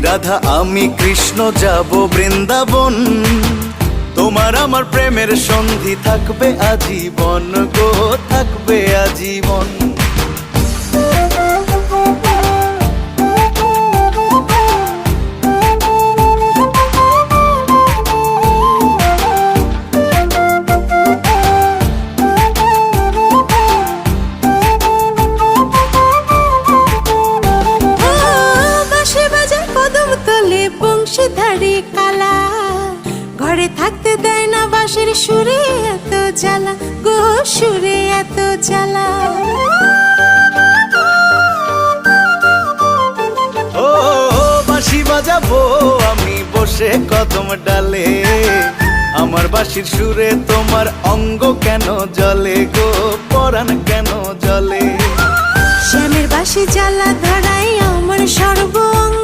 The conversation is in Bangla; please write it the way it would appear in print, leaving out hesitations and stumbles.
রাধা আমি কৃষ্ণ যাব বৃন্দাবন, তোমার আমার প্রেমের সন্ধি থাকবে আজীবন গো, থাকবে আজীবন। বংশীধারী কালা ঘরে থাকতে দেয় না বাঁশির সুরে এত জ্বালা গো, সুরে এত জ্বালা। ও বাঁশি বাজাবো আমি বসে কদম ডালে, আমার বাঁশির সুরে তোমার অঙ্গ কেন জ্বলে গো, পরাণ কেন জ্বলে। শ্যামের বাঁশি জ্বালা ধরাই আমার সর্ব